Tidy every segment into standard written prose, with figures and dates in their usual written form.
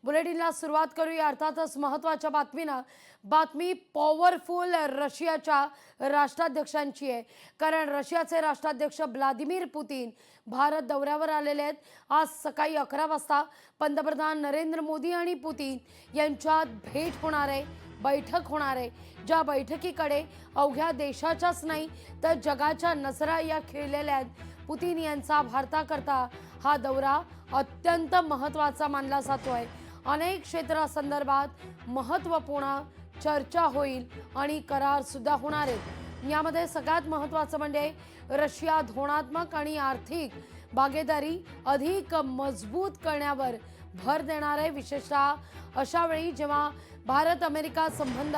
बुलेटिनला सुरुवात करूया अर्थातच महत्त्वाच्या बातमीनं. बातमी पॉवरफुल रशियाच्या राष्ट्राध्यक्षांची आहे. कारण रशियाचे राष्ट्राध्यक्ष व्लादिमीर पुतीन भारत दौऱ्यावर आलेले आहेत. आज सकाळी 11 वाजता पंतप्रधान नरेंद्र मोदी आणि पुतीन यांच्यात भेट होणार आहे, बैठक होणार आहे. ज्या बैठकीकडे अवघ्या देशाच्याच नाही तर जगाच्या नजरा या खिळलेल्या आहेत. पुतीन यांचा भारताकरता हा दौरा अत्यंत महत्त्वाचा मानला जातोय. अनेक क्षेत्रासंदर्भात महत्त्वपूर्ण चर्चा होईल आणि करार सुद्धा होणार आहेत. यामध्ये सगळ्यात महत्त्वाचं म्हणजे रशिया धोरणात्मक आणि आर्थिक भागीदारी अधिक मजबूत करण्यावर भर देणार आहे. विशेषतः अशा वेळी जेव्हा भारत अमेरिका संबंध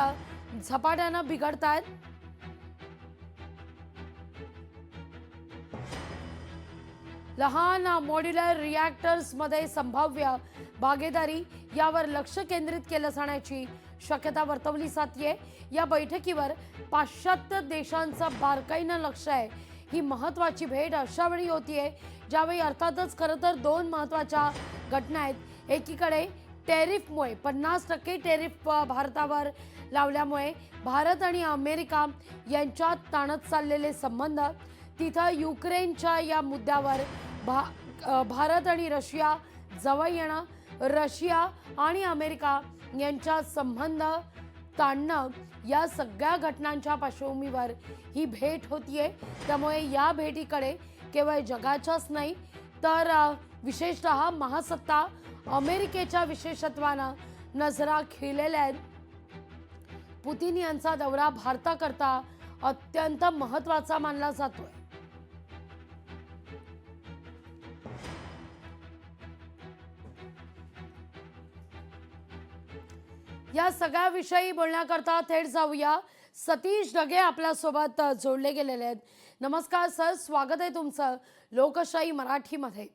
झपाट्यानं बिघडत आहेत. लहान मॉड्युलर रिॲक्टर्समध्ये संभाव्य भागीदारी यावर लक्ष केंद्रित केलं जाण्याची शक्यता वर्तवली जाते. या बैठकीवर पाश्चात्य देशांचं बारकाईनं लक्ष आहे. ही महत्त्वाची भेट अशा वेळी होतीये ज्यावेळी अर्थातच खरं तर दोन महत्त्वाच्या घटना आहेत. एकीकडे टॅरिफमुळे 50% टॅरिफ भारतावर लावल्यामुळे भारत आणि अमेरिका यांच्यात ताणत चाललेले संबंध. तिथं युक्रेनच्या या मुद्द्यावर भारत आणि रशिया जवळ येणं, रशिया आणि अमेरिका यांच्या संबंध ताणणं, या सगळ्या घटनांच्या पार्श्वभूमीवर ही भेट होतीये. त्यामुळे या भेटीकडे केवळ जगाच्याच नाही तर विशेषतः महासत्ता अमेरिकेच्या विशेषत्वानं नजरा खिळलेल्या आहेत. पुतीन यांचा दौरा भारताकरता अत्यंत महत्त्वाचा मानला जातोय. या सगळ्या विषयी बोलण्याकरता थेट जाऊया. सतीश ढगे आपल्यासोबत जोडले गेलेले आहेत. नमस्कार सर, स्वागत आहे तुमचं लोकशाही मराठीमध्ये.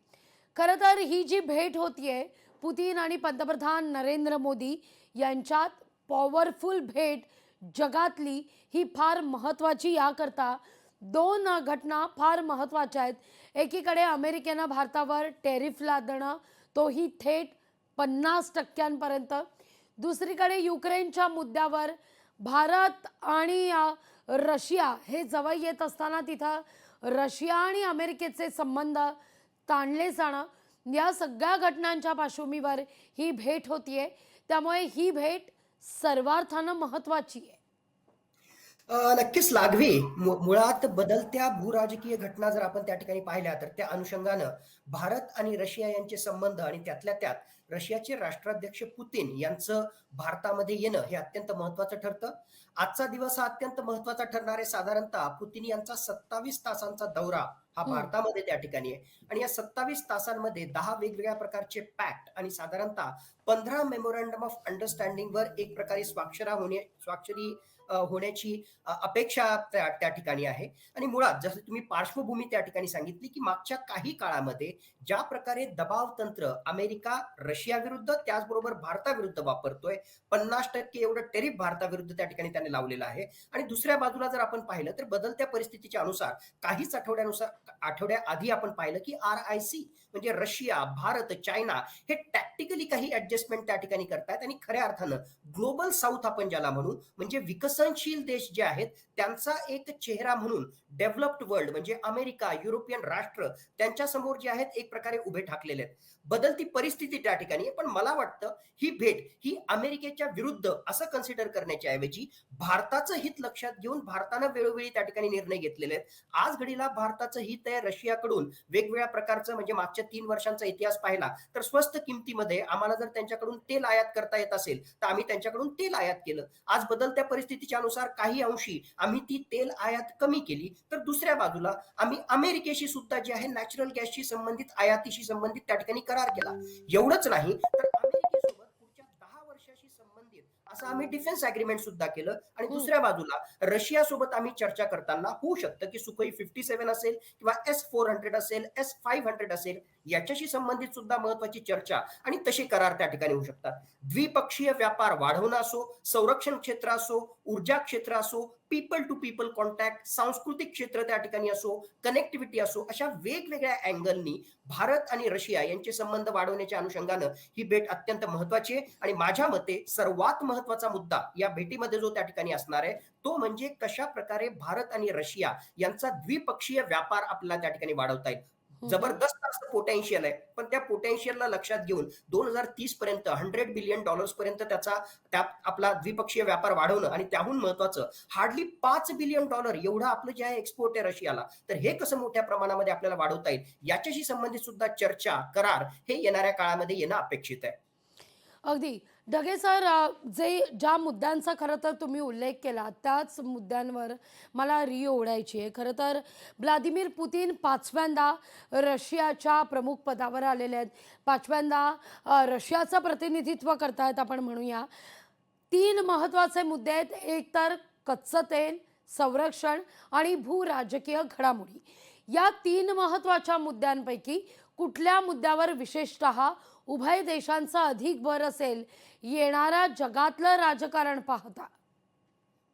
खरं तर ही जी भेट होतीये पुतीन आणि पंतप्रधान नरेंद्र मोदी यांच्यात, पॉवरफुल भेट जगातली, ही फार महत्त्वाची. याकरता दोन घटना फार महत्त्वाच्या आहेत. एकीकडे अमेरिकेनं भारतावर टॅरिफ लादणं, तोही थेट 50%पर्यंत. दुसरीकडे युक्रेनच्या मुद्द्यावर भारत आणि रशिया हे जवळ येत असताना तिथं रशिया आणि अमेरिकेचे संबंध ताणले जाणं, या सगळ्या घटनांच्या पार्श्वभूमीवर ही भेट होतीये. त्यामुळे ही भेट सर्वार्थानं महत्त्वाची आहे. नक्कीच लागवी. मुळात बदलत्या भूराजकीय घटना जर आपण त्या ठिकाणी पाहिल्या तर त्या अनुषंगानं भारत आणि रशिया यांचे संबंध आणि त्यातल्या त्यात रशियाचे राष्ट्राध्यक्ष पुतीन यांचं भारतामध्ये येणं हे अत्यंत महत्वाचं ठरतं. आजचा दिवस हा अत्यंत महत्वाचा ठरणार आहे. साधारणतः पुतीन यांचा 27 तासांचा दौरा हा भारतामध्ये त्या ठिकाणी आहे आणि या 27 तासांमध्ये 10 वेगवेगळ्या प्रकारचे पॅक्ट आणि साधारणतः 15 मेमोरँडम ऑफ अंडरस्टँडिंगवर एक प्रकारे स्वाक्षरी होण्याची अपेक्षा त्या ठिकाणी आहे. आणि मुळात जसं तुम्ही पार्श्वभूमी त्या ठिकाणी सांगितली की मागच्या काही काळामध्ये ज्या प्रकारे दबाव तंत्र अमेरिका रशिया विरुद्ध त्याचबरोबर भारताविरुद्ध वापरतोय, 50% एवढं टेरिफ भारताविरुद्ध त्या ठिकाणी त्याने लावलेलं आहे. आणि दुसऱ्या बाजूला जर आपण पाहिलं तर बदलत्या परिस्थितीच्या अनुसार काहीच आठवड्या आधी आपण पाहिलं की RIC म्हणजे रशिया, भारत, चायना हे टॅक्टिकली काही ऍडजस्टमेंट त्या ठिकाणी करतात आणि खऱ्या अर्थानं ग्लोबल साऊथ आपण ज्याला म्हणू, म्हणजे विकसनशील देश जे आहेत त्यांचा एक चेहरा म्हणून डेव्हलप्ड वर्ल्ड म्हणजे अमेरिका, युरोपियन राष्ट्र त्यांच्या समोर जे आहेत एक प्रकारे उभे ठाकलेले आहेत. बदलती परिस्थिती त्या ठिकाणी. पण मला वाटतं ही भेट ही अमेरिकेच्या विरुद्ध असं कन्सिडर करण्याच्या ऐवजी भारताचं हित लक्षात घेऊन भारतानं वेळोवेळी त्या ठिकाणी निर्णय घेतलेले आहेत. आज घडीला भारताचं हित आहे रशियाकडून वेगवेगळ्या प्रकारचं, म्हणजे मागच्या 3 वर्षांचा इतिहास पाहिला तर स्वस्त किमतीमध्ये आम्हाला जर त्यांच्याकडून तेल आयात करता येत असेल तर आम्ही त्यांच्याकडून तेल आयात केलं. आज बदलत्या परिस्थितीच्या अनुसार काही अंशी आम्ही ती तेल आयात कमी केली, तर दुसऱ्या बाजूला आम्ही अमेरिकेशी सुद्धा जे आहे नॅचरल गॅसशी संबंधित आयातीशी संबंधित त्या ठिकाणी करार केला. एवढंच नाही तर अमेरिकेसोबत पुढच्या 10 वर्षाशी संबंधित असं आम्ही डिफेन्स अग्रीमेंट सुद्धा केलं. आणि दुसऱ्या बाजूला रशिया सोबत आम्ही चर्चा करताना होऊ शकतं की सुखोई 57 असेल किंवा S-400 असेल, S-500 असेल, याच्याशी संबंधित सुद्धा महत्वाची चर्चा आणि तसे करार त्या ठिकाणी होऊ शकतात. द्विपक्षीय व्यापार वाढवणं असो, संरक्षण क्षेत्र असो, ऊर्जा क्षेत्र असो, पीपल टू पीपल कॉन्टॅक्ट, सांस्कृतिक क्षेत्र त्या ठिकाणी असो, कनेक्टिव्हिटी असो, अशा वेगवेगळ्या अँगलनी भारत आणि रशिया यांचे संबंध वाढवण्याच्या अनुषंगानं ही भेट अत्यंत महत्वाची आहे. आणि माझ्या मते सर्वात महत्वाचा मुद्दा या भेटीमध्ये जो त्या ठिकाणी असणार आहे तो म्हणजे कशा प्रकारे भारत आणि रशिया यांचा द्विपक्षीय व्यापार आपल्याला त्या ठिकाणी वाढवता येईल. हम्म. जबरदस्त असं पोटेन्शियल आहे, पण त्या पोटेन्शियलला लक्षात घेऊन 2030 पर्यंत $100 बिलियन पर्यंत त्या आपला द्विपक्षीय व्यापार वाढवणं आणि त्याहून महत्वाचं हार्डली $5 बिलियन एवढं आपलं जे आहे एक्सपोर्ट आहे रशियाला, तर हे कसं मोठ्या प्रमाणामध्ये आपल्याला वाढवता येईल याच्याशी संबंधित सुद्धा चर्चा करार हे येणाऱ्या काळामध्ये येणं अपेक्षित आहे. अगदी. ढगे सर, ज्या मुद्द्यांचा खरं तर तुम्ही उल्लेख केला त्याच मुद्द्यांवर मला री ओढायची आहे. खरं तर व्लादिमीर पुतीन 5व्यांदा रशियाच्या प्रमुख पदावर आलेले आहेत. 5व्यांदा रशियाचं प्रतिनिधित्व करतायत आपण म्हणूया. 3 महत्त्वाचे मुद्दे आहेत. एक तर कच्चं तेल, संरक्षण आणि भूराजकीय घडामोडी. या 3 महत्त्वाच्या मुद्द्यांपैकी कुठल्या मुद्द्यावर विशेषतः उभय देशांचा अधिक भर असेल येणाऱ्या जगातलं राजकारण पाहता?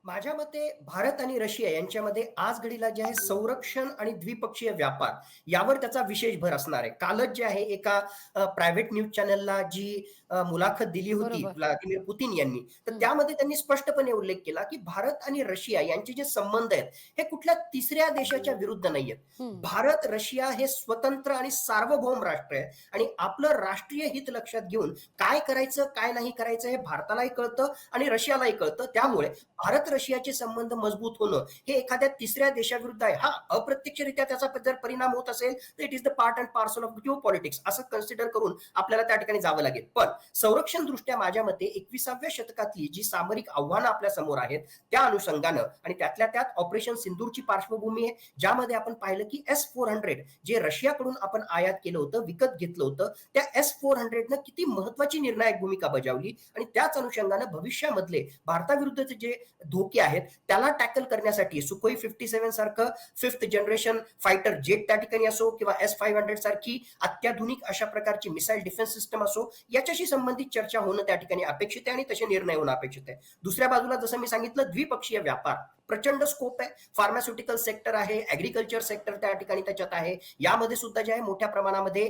माझ्या मते भारत आणि रशिया यांच्यामध्ये आज घडीला जे आहे संरक्षण आणि द्विपक्षीय व्यापार यावर त्याचा विशेष भर असणार आहे. कालच जे आहे एका प्रायव्हेट न्यूज चॅनलला जी मुलाखत दिली होती बरोबर. व्लादिमीर पुतीन यांनी, तर हं. त्यामध्ये त्यांनी स्पष्टपणे उल्लेख केला की भारत आणि रशिया यांचे जे संबंध आहेत हे कुठल्या तिसऱ्या देशाच्या विरुद्ध नाही आहेत. हं. भारत रशिया हे स्वतंत्र आणि सार्वभौम राष्ट्र आहे आणि आपलं राष्ट्रीय हित लक्षात घेऊन काय करायचं काय नाही करायचं हे भारतालाही कळतं आणि रशियालाही कळतं. त्यामुळे भारत रशियाचे संबंध मजबूत होणं हे एखाद्या तिसऱ्या देशाविरुद्ध आहे. हा अप्रत्यक्षरित्या त्याचा जर परिणाम होत असेल तर it is the part and parcel of Jio politics असं कन्सिडर करून आपल्याला त्या ठिकाणी जावं लागेल. पण संरक्षण दृष्ट्या माझ्या मते 21व्या शतकातली जी सामरिक आव्हानं आपल्या समोर आहेत त्या अनुषंगानं आणि त्यातल्या त्यात ऑपरेशन सिंदूरची पार्श्वभूमी आहे, ज्यामध्ये आपण पाहिलं की S-400 जे रशियाकडून आपण आयात केलं होतं, विकत घेतलं होतं, त्या S-400 किती महत्वाची निर्णायक भूमिका बजावली आणि त्याच अनुषंगानं भविष्यामधले भारताविरुद्धचे जे धोके आहेत त्याला टॅकल करण्यासाठी सुखोई 57 सारखं 5th जनरेशन फायटर जेट त्या ठिकाणी असो किंवा S-500 सारखी अत्याधुनिक अशा प्रकारची मिसाईल डिफेन्स सिस्टम असो याच्याशी संबंधित चर्चा होणं त्या ठिकाणी अपेक्षित आहे आणि तसे निर्णय होणं अपेक्षित आहे. दुसऱ्या बाजूला जसं मी सांगितलं द्विपक्षीय व्यापार प्रचंड स्कोप आहे. फार्मास्युटिकल सेक्टर आहे, ऍग्रिकल्चर सेक्टर त्या ठिकाणी त्याच्यात आहे. यामध्ये सुद्धा जे आहे मोठ्या प्रमाणामध्ये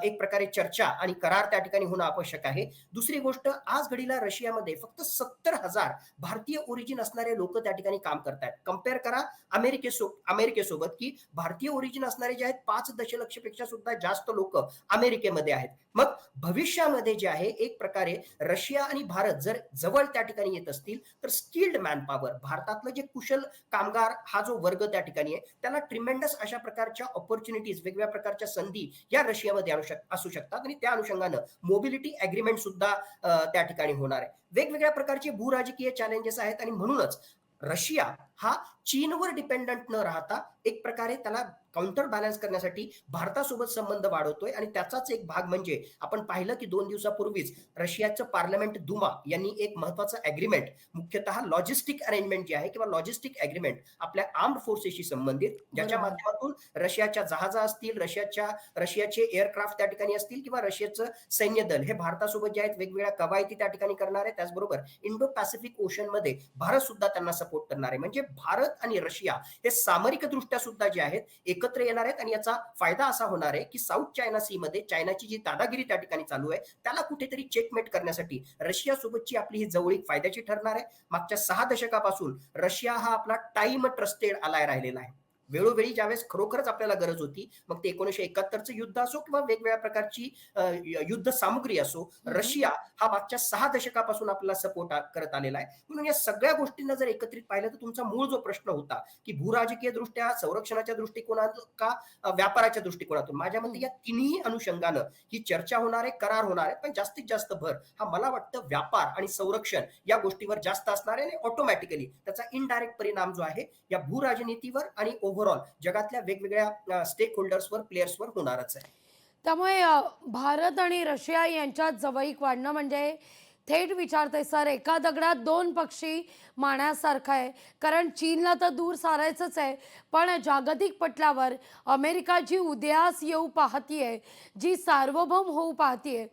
एक प्रकारे चर्चा आणि करार त्या ठिकाणी होणं आवश्यक आहे. दुसरी गोष्ट आज घडीला रशियामध्ये फक्त 70,000 भारतीय ओरिजिन असणारे लोक त्या ठिकाणी काम करतायत. कम्पेअर करा अमेरिकेसोबत की भारतीय ओरिजिन असणारे जे आहेत 5 दशलक्षपेक्षा सुद्धा जास्त लोक अमेरिकेमध्ये आहेत. मग भविष्यामध्ये जे आहे एक प्रकारे रशिया आणि भारत जर जवळ त्या ठिकाणी येत असतील तर स्किल्ड मॅन पॉवर भारतातलं जे कुशल कामगार हा जो वर्ग त्या ठिकाणी आहे त्याला ट्रिमेंडस अशा प्रकारच्या ऑपॉर्च्युनिटीज वेगवेगळ्या प्रकारच्या संधी या रशियामध्ये असू शकतात आणि त्या अनुषंगानं मोबिलिटी अग्रीमेंट सुद्धा त्या ठिकाणी होणार आहे. वेगवेगळ्या प्रकारचे भूराजकीय चॅलेंजेस आहेत आणि म्हणूनच रशिया हा चीनवर डिपेंडंट न राहता एक प्रकारे त्याला काउंटर बॅलन्स करण्यासाठी भारतासोबत संबंध वाढवतोय आणि त्याचाच एक भाग म्हणजे आपण पाहिलं की 2 दिवसापूर्वीच रशियाचं पार्लमेंट दुमा यांनी एक महत्वाचं अग्रीमेंट मुख्यतः लॉजिस्टिक अरेंजमेंट जे आहे किंवा लॉजिस्टिक अग्रीमेंट आपल्या आर्म्ड फोर्सेसशी संबंधित ज्याच्या बरोबर. माध्यमातून रशियाच्या जहाजा असतील रशियाचे एअरक्राफ्ट त्या ठिकाणी असतील किंवा रशियाचं सैन्य दल हे भारतासोबत जे आहेत वेगवेगळ्या कवायती त्या ठिकाणी करणार आहे. त्याचबरोबर इंडो पॅसिफिक ओशन मध्ये भारत सुद्धा त्यांना सपोर्ट करणार आहे. म्हणजे भारत आणि रशिया हे सामरिक दृष्ट्या सुद्धा जे आहेत एकत्र येणार आहेत आणि याचा फायदा असा होणार आहे की साऊथ चायना सी मध्ये चायनाची जी दादागिरी त्या ठिकाणी चालू आहे त्याला कुठेतरी चेकमेट करण्यासाठी रशिया सोबतची आपली ही जवळीक फायद्याची ठरणार आहे. मागच्या 6 दशकापासून रशिया हा आपला टाइम ट्रस्टेड अलाय राहिलेला आहे. वेळोवेळी ज्यावेळेस खरोखरच आपल्याला गरज होती मग ते 1971चं युद्ध असो किंवा वेगवेगळ्या प्रकारची युद्ध सामुग्री असो रशिया हा मागच्या 6 दशकापासून आपल्याला सपोर्ट करत आलेला आहे. म्हणून या सगळ्या गोष्टींना जर एकत्रित पाहिलं तर तुमचा मूळ जो प्रश्न होता की भूराजकीय दृष्ट्या संरक्षणाच्या दृष्टिकोनातून का व्यापाराच्या दृष्टिकोनातून माझ्या मते या तिन्ही अनुषंगानं ही चर्चा होणार आहे, करार होणार आहे. पण जास्तीत जास्त भर हा मला वाटतं व्यापार आणि संरक्षण या गोष्टीवर जास्त असणार आहे आणि ऑटोमॅटिकली त्याचा इनडायरेक्ट परिणाम जो आहे या भूराजनीतीवर आणि ओव्हरऑल जगातल्या वेगवेगळ्या स्टेक होल्डर्सवर प्लेयर्सवर होणारच आहे. त्यामुळे भारत आणि रशिया यांच्यात जवळीक वाढणं म्हणजे थेट विचारते, सर एका दगडात दोन पक्षी मारण्यासारखं आहे. कारण चीनला तर दूर सारायचंच आहे, पण जागतिक पटलावर अमेरिका जी उदयास येऊ पाहतीये, जी सार्वभौम होऊ पाहतीये,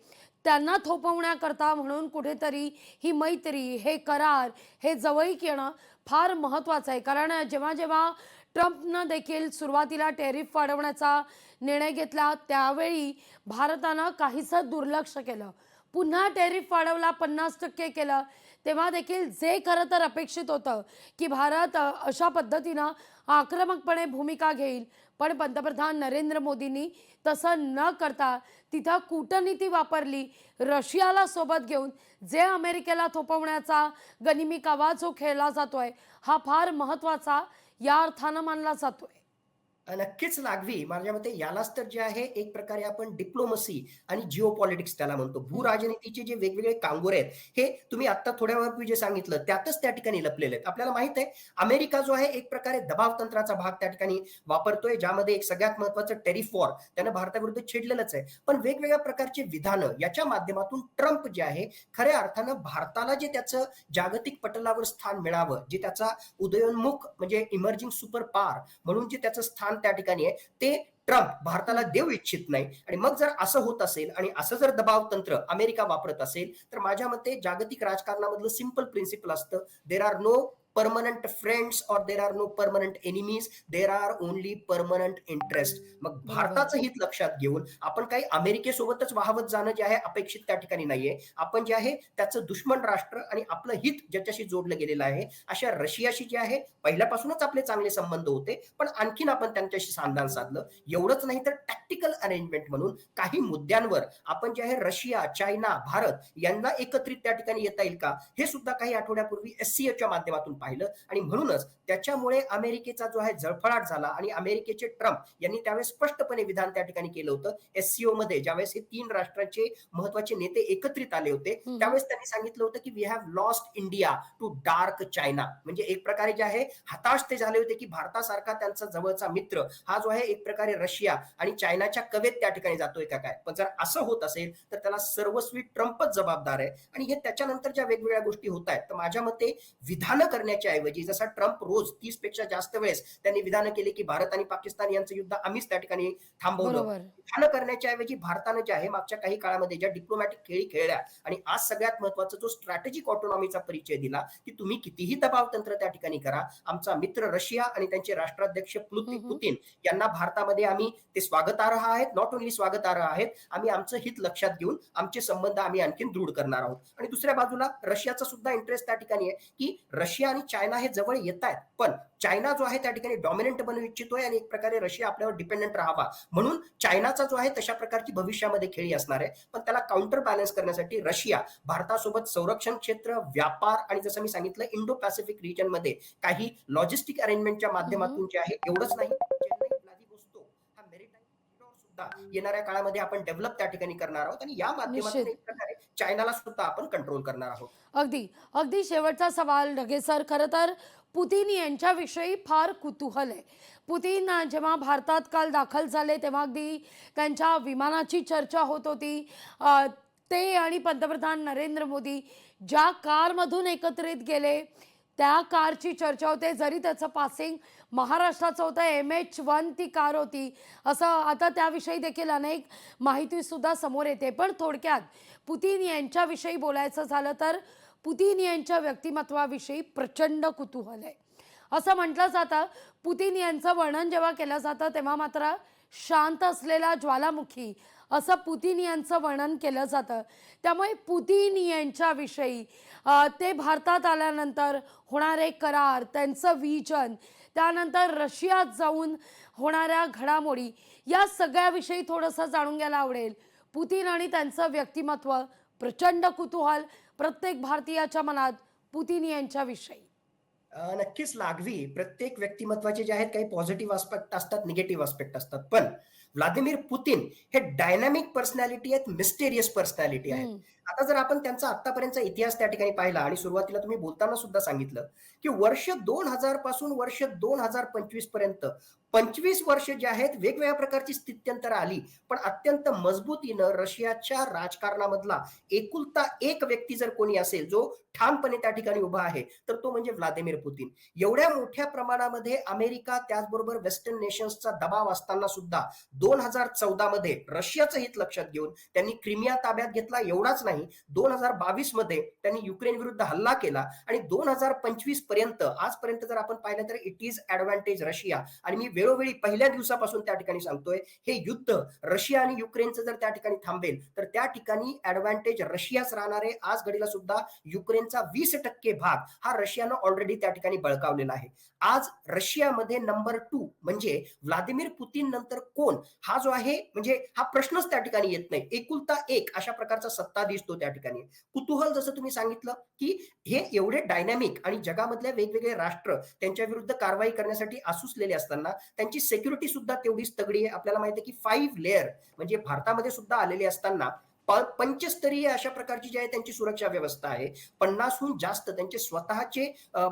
त्यांना थोपवण्याकरता म्हणून कुठेतरी ही मैत्री, हे करार, हे जवळीक येणं फार महत्त्वाचं आहे. कारण जेव्हा जेव्हा ट्रम्पनं देखील सुरुवातीला टॅरिफ वाढवण्याचा निर्णय घेतला, त्यावेळी भारतानं काहीसं दुर्लक्ष केलं. पुन्हा टॅरिफ वाढवला, 50% केलं. तेव्हा देखील जे खरं तर अपेक्षित होतं, की भारत अशा पद्धतीनं आक्रमकपणे भूमिका घेईल. पण पंतप्रधान नरेंद्र मोदींनी तसं न करता तिथं कूटनीती वापरली. रशियाला सोबत घेऊन जे अमेरिकेला थोपवण्याचा गनिमी कावा जो खेळला जातोय, हा फार महत्त्वाचा या अर्थानं मानला जातोय. नक्कीच लागवी. माझ्या मते यालाच तर जे आहे एक प्रकारे आपण डिप्लोमसी आणि जिओ पॉलिटिक्स त्याला म्हणतो. हं. भूराजनीतीचे जे वेगवेगळे कांगोरे आहेत, हे तुम्ही आत्ता थोड्या वेळापूर्वी जे सांगितलं त्यातच त्या ठिकाणी लपलेले आहेत. आपल्याला माहित आहे अमेरिका जो आहे एक प्रकारे दबाव तंत्राचा भाग त्या ठिकाणी वापरतोय, ज्यामध्ये एक सगळ्यात महत्त्वाचं टेरिफ वॉर त्यानं भारताविरुद्ध छेडलेलंच आहे. पण वेगवेगळ्या प्रकारची विधानं याच्या माध्यमातून ट्रम्प जे आहे खऱ्या अर्थानं भारताला जे त्याचं जागतिक पटलावर स्थान मिळावं, जे त्याचा उदयोन्मुख म्हणजे इमर्जिंग सुपर पॉवर म्हणून जे त्याचं स्थान त्या ठिकाणी आहे ते ट्रम्प भारताला हं. देऊ इच्छित नाही. आणि मग जर असं होत असेल आणि असं जर दबाव तंत्र अमेरिका वापरत असेल तर माझ्या मते जागतिक राजकारणामधलं सिंपल प्रिन्सिपल असतं, there are no permanent friends और there are no permanent enemies, there are only permanent interest. मग बरोबर. भारताचं हित लक्षात घेऊन आपण काही अमेरिकेसोबतच वाहवत जाणं जे आहे अपेक्षित त्या ठिकाणी नाहीये. आपण जे आहे त्याचं दुश्मन राष्ट्र आणि आपलं हित ज्याच्याशी जोडलं गेलेलं आहे अशा रशियाशी जे आहे पहिल्यापासूनच आपले चांगले संबंध होते, पण आणखीन आपण त्यांच्याशी सांधान साधलं. एवढंच नाही तर टॅक्टिकल अरेंजमेंट म्हणून काही मुद्द्यांवर आपण जे आहे रशिया, चायना, भारत यांना एकत्रित त्या ठिकाणी येता येईल का, हे सुद्धा काही आठवड्यापूर्वी एससीओच्या माध्यमातून पाहिलं. आणि म्हणूनच त्याच्यामुळे अमेरिकेचा जो आहे जळफळाट झाला आणि अमेरिकेचे ट्रम्प यांनी त्यावेळेस स्पष्टपणे विधान त्या ठिकाणी केलं होतं. एससीओ मध्ये ज्यावेळेस हे 3 राष्ट्रांचे महत्त्वाचे नेते एकत्रित आले होते, हं, हं. त्यावेळेस त्यांनी सांगितलं होतं की we have lost India to dark China. म्हणजे एक प्रकारे जे आहे हताश ते झाले होते की भारतासारखा त्यांचा जवळचा मित्र हा जो आहे एक प्रकारे रशिया आणि चायनाच्या कवेत त्या ठिकाणी जातोय का काय. पण जर असं होत असेल तर त्याला सर्वस्वी ट्रम्पच जबाबदार आहे. आणि हे त्याच्यानंतर ज्या वेगवेगळ्या गोष्टी होत आहेत, तर माझ्या मते विधानं करण्याच्या ऐवजी जसा ट्रम्प रोज 30 पेक्षा जास्त वेळेस त्यांनी विधानं केली की भारत आणि पाकिस्तान यांचं युद्ध आम्हीच त्या ठिकाणी थांबवलं. बरोबर. विधानं करण्याच्या ऐवजी भारतानं जे आहे मागच्या काही काळामध्ये ज्या डिप्लोमॅटिक खेळी खेळल्या आणि आज सगळ्यात महत्त्वाचा जो स्ट्रॅटेजिक ऑटोनॉमीचा परिचय दिला की तुम्ही कितीही दबाव तंत्र त्या ठिकाणी करा, आमचा मित्र रशिया आणि त्यांचे राष्ट्राध्यक्ष हं, हं. पुतीन यांना भारतामध्ये आम्ही ते स्वागतार्ह आहेत, नॉट ओन्ली स्वागतार्ह आहेत, आम्ही आमचं हित लक्षात घेऊन आमचे संबंध आम्ही आणखीन दृढ करणार आहोत. आणि दुसऱ्या बाजूला रशियाचा सुद्धा इंटरेस्ट त्या ठिकाणी आहे की रशिया आणि चायना हे जवळ येत आहेत, पण चायना जो आहे त्या ठिकाणी डॉमिनंट बनू इच्छितोय आणि एक प्रकारे रशिया आपल्यावर डिपेंडंट राहावा, म्हणून चायनाचा जो आहे तशा प्रकारची भविष्यामध्ये खेळी असणार आहे. पण त्याला काउंटर बॅलन्स करण्यासाठी रशिया भारतासोबत संरक्षण क्षेत्र, व्यापार आणि जसं मी सांगितलं इंडो पॅसिफिक रिजन मध्ये काही लॉजिस्टिक अरेंजमेंटच्या हं, हं. माध्यमातून जे आहे एवढंच नाही, चेन्नई व्लादिवोस्तोक हा मेरीटाईम कॉरिडॉर सुद्धा येणाऱ्या काळामध्ये आपण डेव्हलप त्या ठिकाणी करणार आहोत आणि या माध्यमातून निश्चित. एक प्रकारे चायनाला सुद्धा आपण कंट्रोल करणार आहोत. अगदी, अगदी शेवटचा सवाल ढगे सर, खरं तर पुतिन यांच्याविषयी फार कुतूहल आहे. पुतिन जेव्हा भारतात काल दाखल झाले तेव्हा अगदी त्यांच्या विमानाची चर्चा होत होती. ते आणि पंतप्रधान नरेंद्र मोदी ज्या कारमधून एकत्रित गेले त्या कारची चर्चा होते. जरी त्याचं पासिंग महाराष्ट्राचं होतं, MH1 ती कार होती, असं आता त्याविषयी देखील अनेक माहितीसुद्धा समोर येते. पण थोडक्यात पुतिन यांच्याविषयी बोलायचं झालं तर पुतिन यांच्या व्यक्तिमत्वाविषयी प्रचंड कुतूहल आहे. असं म्हटलं जातं, पुतिन यांचं वर्णन जेव्हा केलं जातं तेव्हा मात्र शांत असलेला ज्वालामुखी असं पुतिन यांचं वर्णन केलं जातं. त्यामुळे पुतिन यांच्याविषयी ते भारतात आल्यानंतर होणारे करार, त्यांचं विजन, त्यानंतर रशियात जाऊन होणाऱ्या घडामोडी, या सगळ्याविषयी थोडंसं जाणून घ्यायला आवडेल. पुतिन आणि त्यांचं व्यक्तिमत्व, प्रचंड कुतूहल प्रत्येक भारतीयाच्या मनात पुतिन यांच्याविषयी. नक्कीच लागवी. प्रत्येक व्यक्तिमत्वाचे जे आहेत काही पॉझिटिव्ह आस्पेक्ट असतात, निगेटिव्ह आस्पेक्ट असतात. पण व्लादिमीर पुतिन हे डायनॅमिक पर्सनॅलिटी आहेत, मिस्टेरियस पर्सनॅलिटी आहेत. हं. आता जर आपण त्यांचा आत्तापर्यंतचा इतिहास त्या ठिकाणी पाहिला आणि सुरुवातीला तुम्ही बोलताना सुद्धा सांगितलं की वर्ष 2000 पासून वर्ष 2025 पर्यंत 25 वर्ष जे आहेत वेगवेगळ्या प्रकारची स्थित्यंतर आली, पण अत्यंत मजबूतीनं रशियाच्या राजकारणामधला एकुलता एक व्यक्ती जर कोणी असेल जो ठामपणे त्या ठिकाणी उभा आहे, तर तो म्हणजे व्लादिमीर पुतीन. एवढ्या मोठ्या प्रमाणामध्ये अमेरिका त्याचबरोबर वेस्टर्न नेशन्सचा दबाव असताना सुद्धा 2014 मध्ये रशियाचं हित लक्षात घेऊन त्यांनी क्रिमिया ताब्यात घेतला. एवढाच नाही, 2022 मध्ये त्यांनी युक्रेन विरुद्ध हल्ला केला आणि 2025 पर्यंत आजपर्यंत जर आपण पाहिलं तर इट इज ऍडव्हान्टेज रशिया. आणि मी वेळोवेळी पहिल्या दिवसापासून त्या ठिकाणी सांगतोय, हे युद्ध रशिया आणि युक्रेनचं जर त्या ठिकाणी थांबेल तर त्या ठिकाणी ऍडव्हान्टेज रशियाच राहणार आहे. आज घडीला सुद्धा युक्रेनचा 20% भाग हा रशियानं ऑलरेडी त्या ठिकाणी बळकावलेला आहे. आज रशियामध्ये नंबर 2 म्हणजे व्लादिमीर पुतीन नंतर कोण, हा जो आहे म्हणजे हा प्रश्नच त्या ठिकाणी येत नाही. एकुलता एक अशा प्रकारचा सत्ता दिसतो त्या ठिकाणी. कुतूहल जसं तुम्ही सांगितलं की हे एवढे डायनॅमिक आणि जगामधल्या वेगवेगळे राष्ट्र त्यांच्या विरुद्ध कारवाई करण्यासाठी आसुसलेले असताना त्यांची सिक्युरिटी सुद्धा तेवढीच तगडी आहे. आपल्याला माहिती आहे की 5 लेअर म्हणजे भारतामध्ये सुद्धा आलेले असताना पंचस्तरीय अशा प्रकारची जी आहे त्यांची सुरक्षा व्यवस्था आहे. 50हून जास्त त्यांचे स्वतःचे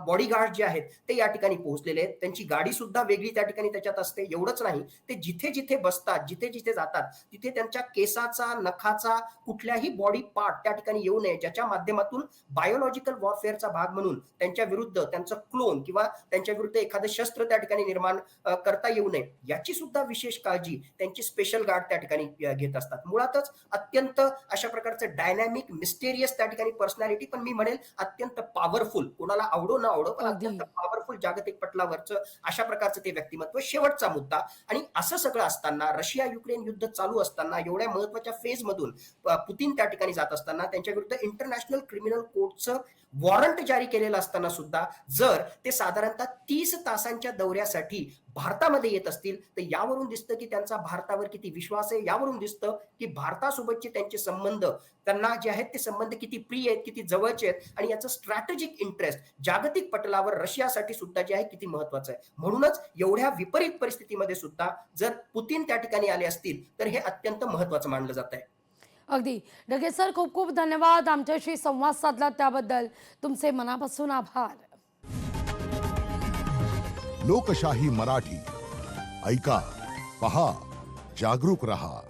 बॉडीगार्ड जे आहेत ते या ठिकाणी पोहोचलेले आहेत. त्यांची गाडी सुद्धा वेगळी त्या ठिकाणी त्याच्यात असते. एवढंच नाही, ते जिथे जिथे बसतात, जिथे जिथे जातात तिथे त्यांच्या केसाचा, नखाचा कुठल्याही बॉडी पार्ट त्या ठिकाणी येऊ नये, ज्याच्या माध्यमातून बायोलॉजिकल वॉरफेअरचा भाग म्हणून त्यांच्या विरुद्ध त्यांचं क्लोन किंवा त्यांच्या विरुद्ध एखादं शस्त्र त्या ठिकाणी निर्माण करता येऊ नये, याची सुद्धा विशेष काळजी त्यांची स्पेशल गार्ड त्या ठिकाणी घेत असतात. मुळातच अत्यंत अशा प्रकारचं डायनॅमिक मिस्टेरियस त्या ठिकाणी पर्सनॅलिटी, पण मी म्हणेल अत्यंत पॉवरफुल, कोणाला आवडो न आवडो पण अत्यंत पॉवरफुल जागतिक पटलावरचं अशा प्रकारचं ते व्यक्तिमत्व. शेवटचा मुद्दा, आणि असं सगळं असताना रशिया युक्रेन युद्ध चालू असताना एवढ्या महत्वाच्या फेज मधून पुतीन त्या ठिकाणी जात असताना त्यांच्या विरुद्ध इंटरनॅशनल क्रिमिनल कोर्टचं वॉरंट जारी केलेलं असताना सुद्धा जर ते साधारणतः 30 तासांच्या दौऱ्यासाठी भारतामध्ये येत असतील तर यावरून दिसतं की त्यांचा भारतावर किती विश्वास आहे. यावरून दिसतं की भारतासोबतचे त्यांचे संबंध, त्यांना जे आहेत ते संबंध किती प्रिय आहेत, किती जवळचे आहेत आणि याचं स्ट्रॅटेजिक इंटरेस्ट जागतिक पटलावर रशियासाठी सुद्धा जे आहे किती महत्वाचं आहे. म्हणूनच एवढ्या विपरीत परिस्थितीमध्ये सुद्धा जर पुतीन त्या ठिकाणी आले असतील तर हे अत्यंत महत्वाचं मानलं जात आहे. अगदी ढगे सर, खूप खूप धन्यवाद. आमच्याशी संवाद साधला त्याबद्दल तुमचे मनापासून आभार. लोकशाही मराठी ऐका, पहा, जागरूक रहा.